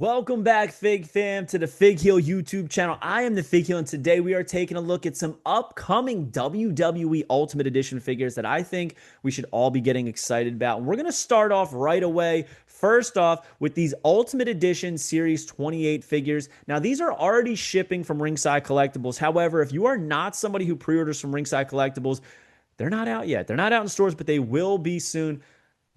Welcome back, Fig Fam, to the Fig Heel YouTube channel. I am the Fig Heel, and today we are taking a look at some upcoming WWE Ultimate Edition figures that I think we should all be getting excited about. And we're going to start off right away. First off, with these Ultimate Edition Series 28 figures. Now, these are already shipping from Ringside Collectibles. However, if you are not somebody who pre-orders from Ringside Collectibles, they're not out yet. They're not out in stores, but they will be soon.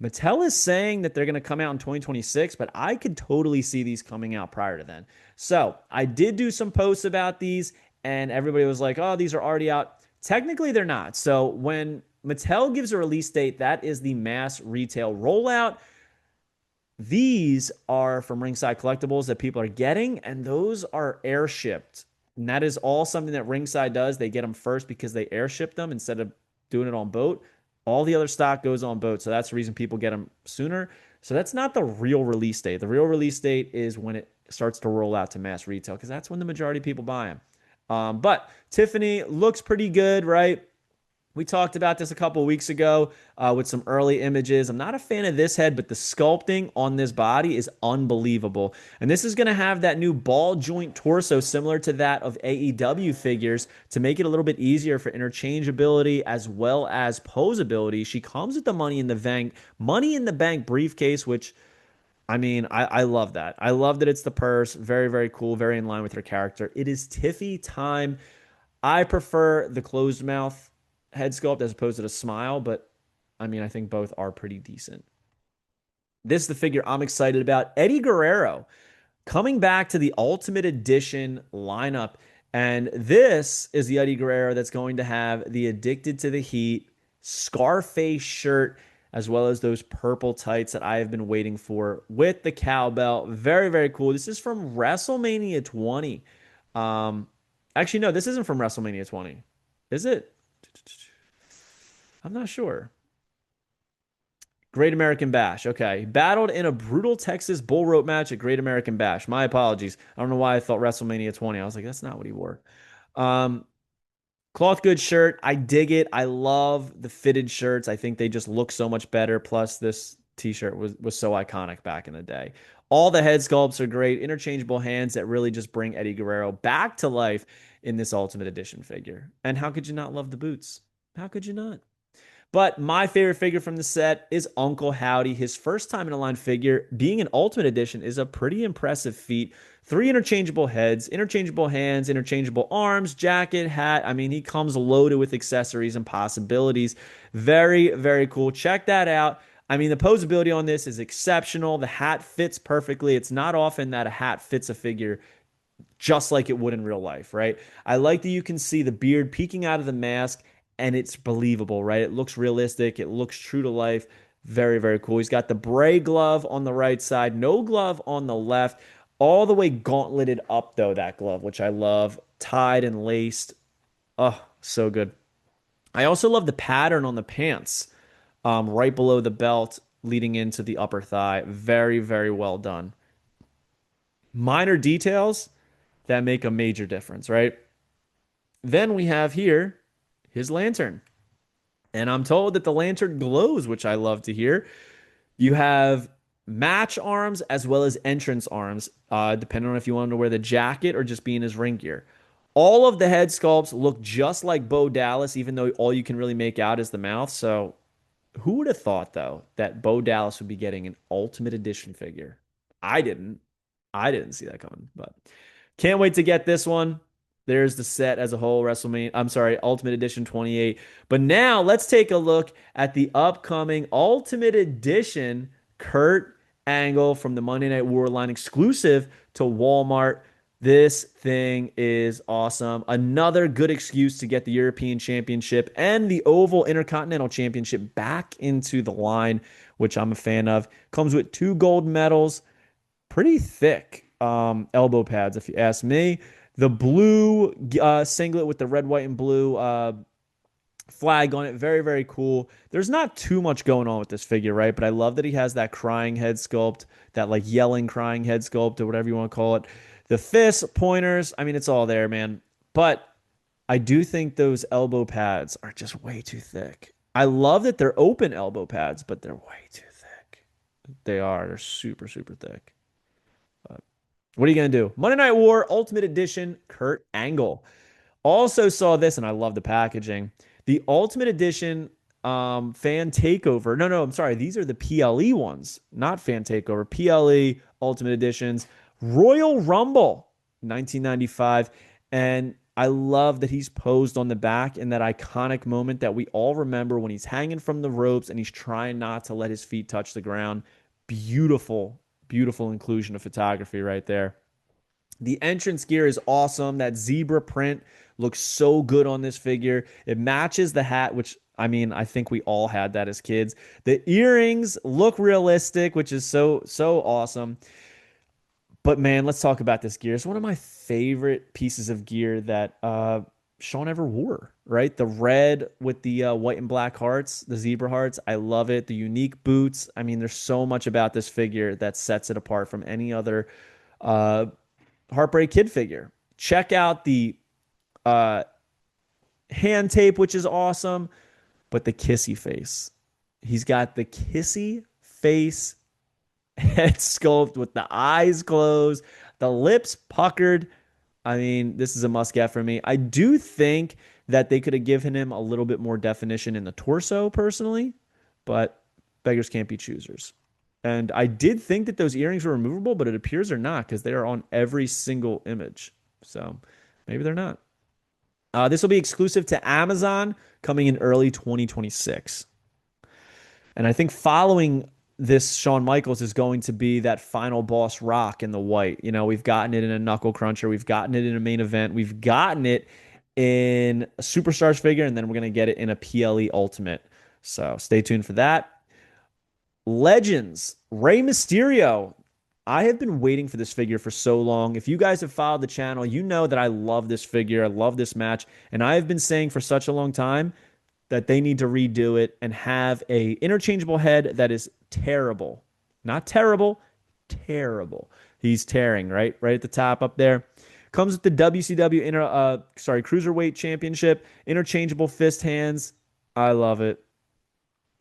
Mattel is saying that they're going to come out in 2026, but I could totally see these coming out prior to then. So I did do some posts about these, and everybody was like, oh, these are already out. Technically, they're not. So when Mattel gives a release date, that is the mass retail rollout. These are from Ringside Collectibles that people are getting, and those are airshipped. And that is all something that Ringside does. They get them first because they airship them instead of doing it on boat. All the other stock goes on boat, so that's the reason people get them sooner. So that's not the real release date. The real release date is when it starts to roll out to mass retail because that's when the majority of people buy them. But Tiffany looks pretty good, right? We talked about this a couple of weeks ago with some early images. I'm not a fan of this head, but the sculpting on this body is unbelievable. And this is going to have that new ball joint torso similar to that of AEW figures to make it a little bit easier for interchangeability as well as posability. She comes with the Money in the Bank briefcase, which I love that. I love that it's the purse. Very, very cool. Very in line with her character. It is Tiffy time. I prefer the closed mouth head sculpt as opposed to the smile, but I think both are pretty decent. This is the figure I'm excited about. Eddie Guerrero coming back to the Ultimate Edition lineup. And this is the Eddie Guerrero that's going to have the Addicted to the Heat Scarface shirt, as well as those purple tights that I have been waiting for with the cowbell. Very, very cool. This is from WrestleMania 20. Actually, no, this isn't from WrestleMania 20. Is it? I'm not sure. Great American Bash. Okay. Battled in a brutal Texas bull rope match at Great American Bash. My apologies. I don't know why I thought WrestleMania 20. I was like, that's not what he wore. Um, Cloth good shirt. I dig it. I love the fitted shirts. I think they just look so much better. Plus, this t-shirt was so iconic back in the day. All the head sculpts are great. Interchangeable hands that really just bring Eddie Guerrero back to life in this Ultimate Edition figure. And how could you not love the boots? How could you not? But my favorite figure from the set is Uncle Howdy. His first time in a line figure, being an Ultimate Edition, is a pretty impressive feat. Three interchangeable heads, interchangeable hands, interchangeable arms, jacket, hat. He comes loaded with accessories and possibilities. Very, very cool. Check that out. The posability on this is exceptional. The hat fits perfectly. It's not often that a hat fits a figure just like it would in real life, right? I like that you can see the beard peeking out of the mask and it's believable, right? It looks realistic. It looks true to life. Very, very cool. He's got the Bray glove on the right side, no glove on the left, all the way gauntleted up, though, that glove, which I love, tied and laced. Oh, so good. I also love the pattern on the pants right below the belt leading into the upper thigh. Very, very well done. Minor details that make a major difference, right? Then we have here his lantern. And I'm told that the lantern glows, which I love to hear. You have match arms as well as entrance arms, depending on if you want him to wear the jacket or just be in his ring gear. All of the head sculpts look just like Bo Dallas, even though all you can really make out is the mouth. So, who would have thought, though, that Bo Dallas would be getting an Ultimate Edition figure? I didn't. I didn't see that coming, but can't wait to get this one. There's the set as a whole, WrestleMania. I'm sorry, Ultimate Edition 28. But now let's take a look at the upcoming Ultimate Edition Kurt Angle from the Monday Night War line exclusive to Walmart. This thing is awesome. Another good excuse to get the European Championship and the Oval Intercontinental Championship back into the line, which I'm a fan of. Comes with two gold medals, pretty thick elbow pads, if you ask me. The blue singlet with the red, white, and blue flag on it. Very, very cool. There's not too much going on with this figure, right? But I love that he has that crying head sculpt, that like yelling crying head sculpt, or whatever you want to call it. The fists, pointers. It's all there, man. But I do think those elbow pads are just way too thick. I love that they're open elbow pads, but they're way too thick. They are. They're super, super thick. What are you going to do? Monday Night War Ultimate Edition, Kurt Angle. Also saw this, and I love the packaging. The Ultimate Edition fan takeover. No, no, I'm sorry. These are the PLE ones, not fan takeover. PLE Ultimate Editions. Royal Rumble 1995. And I love that he's posed on the back in that iconic moment that we all remember when he's hanging from the ropes and he's trying not to let his feet touch the ground. Beautiful, beautiful inclusion of photography right there. The entrance gear is awesome. That zebra print looks so good on this figure. It matches the hat, which I mean, I think we all had that as kids. The earrings look realistic, which is so awesome. But man, let's talk about this gear. It's one of my favorite pieces of gear that Sean ever wore, right? The red with the white and black hearts, the zebra hearts. I love it. The unique boots. I mean, there's so much about this figure that sets it apart from any other uh, Heartbreak Kid figure. Check out the uh, hand tape, which is awesome, but the kissy face. He's got the kissy face head sculpt with the eyes closed, the lips puckered. I mean, this is a must get for me. I do think that they could have given him a little bit more definition in the torso personally, but beggars can't be choosers. And I did think that those earrings were removable, but it appears they're not because they are on every single image. So maybe they're not. This will be exclusive to Amazon coming in early 2026. And I think following this Shawn Michaels is going to be that final boss rock in the white. You know, we've gotten it in a knuckle cruncher, we've gotten it in a main event, we've gotten it in a superstars figure, and then we're going to get it in a PLE ultimate. So stay tuned for that. Legends, Rey Mysterio. I have been waiting for this figure for so long. If you guys have followed the channel, you know that I love this figure. I love this match. And I have been saying for such a long time that they need to redo it and have a interchangeable head that is terrible. Not terrible, terrible. He's tearing, right? Right at the top up there. Comes with the WCW Cruiserweight Championship, interchangeable fist hands. I love it.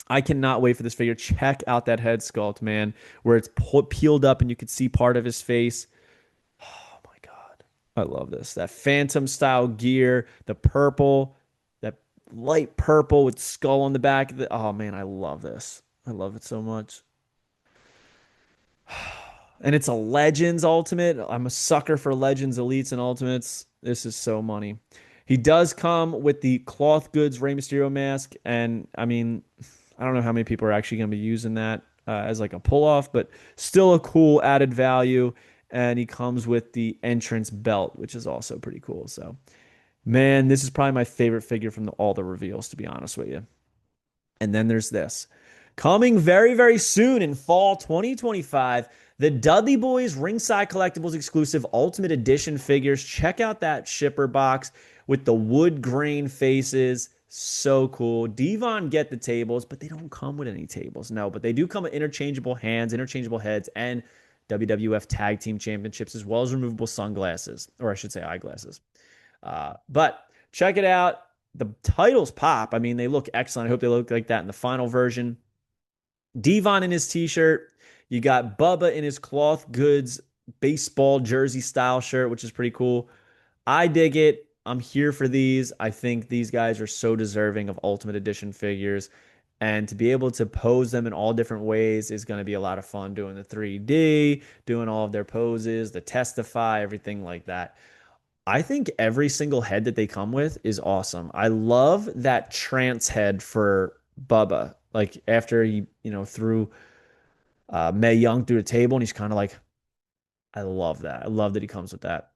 I cannot wait for this figure. Check out that head sculpt, man, where it's peeled up and you can see part of his face. Oh my God. I love this. That Phantom style gear, the purple, that light purple with skull on the back. Oh man, I love this. I love it so much. And it's a Legends Ultimate. I'm a sucker for Legends Elites and Ultimates. This is so money. He does come with the cloth goods Rey Mysterio mask. And I mean, I don't know how many people are actually going to be using that as like a pull off, but still a cool added value. And he comes with the entrance belt, which is also pretty cool. So, man, this is probably my favorite figure from all the reveals, to be honest with you. And then there's this. Coming very, very soon in fall 2025, the Dudley Boys Ringside Collectibles exclusive Ultimate Edition figures. Check out that shipper box with the wood grain faces. So cool. Devon get the tables, but they don't come with any tables. No, but they do come with interchangeable hands, interchangeable heads, and WWF Tag Team Championships, as well as removable sunglasses, or I should say eyeglasses. But check it out. The titles pop. I mean, they look excellent. I hope they look like that in the final version. Devon in his t-shirt. You got Bubba in his cloth goods baseball jersey style shirt, which is pretty cool. I dig it. I'm here for these. I think these guys are so deserving of Ultimate Edition figures. And to be able to pose them in all different ways is going to be a lot of fun doing the 3D, doing all of their poses, the testify, everything like that. I think every single head that they come with is awesome. I love that trance head for Bubba. Like after he, threw Mae Young through the table and he's kind of like, I love that. I love that he comes with that.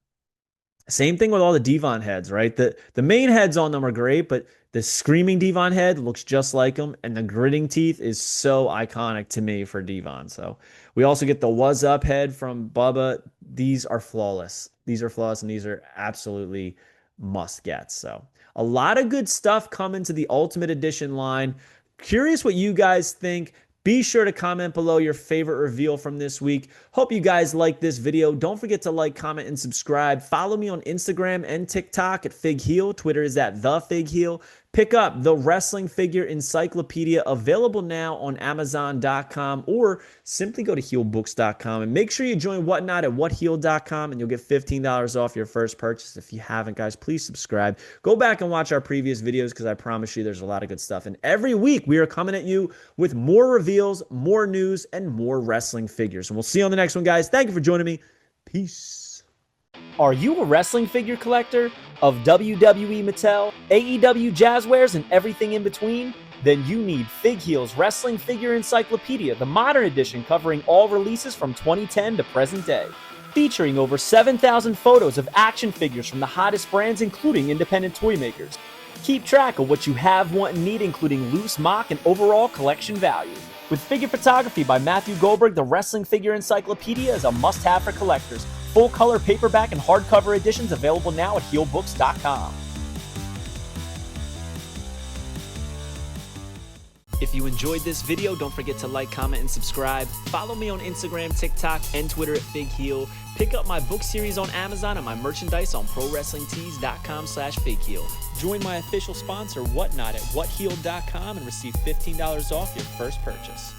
Same thing with all the Devon heads, right? The main heads on them are great, but the screaming Devon head looks just like him, and the gritting teeth is so iconic to me for Devon. So we also get the Was Up head from Bubba. These are flawless. These are flawless, and these are absolutely must get. So a lot of good stuff coming to the Ultimate Edition line. Curious what you guys think. Be sure to comment below your favorite reveal from this week. Hope you guys like this video. Don't forget to like, comment, and subscribe. Follow me on Instagram and TikTok at Fig Heel. Twitter is at The Fig Heel. Pick up the Wrestling Figure Encyclopedia, available now on Amazon.com, or simply go to heelbooks.com and make sure you join Whatnot at whatheel.com and you'll get $15 off your first purchase. If you haven't, guys, please subscribe. Go back and watch our previous videos because I promise you there's a lot of good stuff. And every week we are coming at you with more reveals, more news, and more wrestling figures. And we'll see you on the next one, guys. Thank you for joining me. Peace. Are you a wrestling figure collector of WWE, Mattel, AEW, Jazzwares, and everything in between? Then you need Fig Heel's Wrestling Figure Encyclopedia, the modern edition covering all releases from 2010 to present day. Featuring over 7,000 photos of action figures from the hottest brands, including independent toy makers. Keep track of what you have, want, and need, including loose, mock, and overall collection value. With figure photography by Matthew Goldberg, the Wrestling Figure Encyclopedia is a must-have for collectors. Full-color paperback and hardcover editions available now at heelbooks.com. If you enjoyed this video, don't forget to like, comment, and subscribe. Follow me on Instagram, TikTok, and Twitter at FigHeel. Pick up my book series on Amazon and my merchandise on ProWrestlingTees.com/FigHeel. Join my official sponsor, Whatnot, at whatheel.com and receive $15 off your first purchase.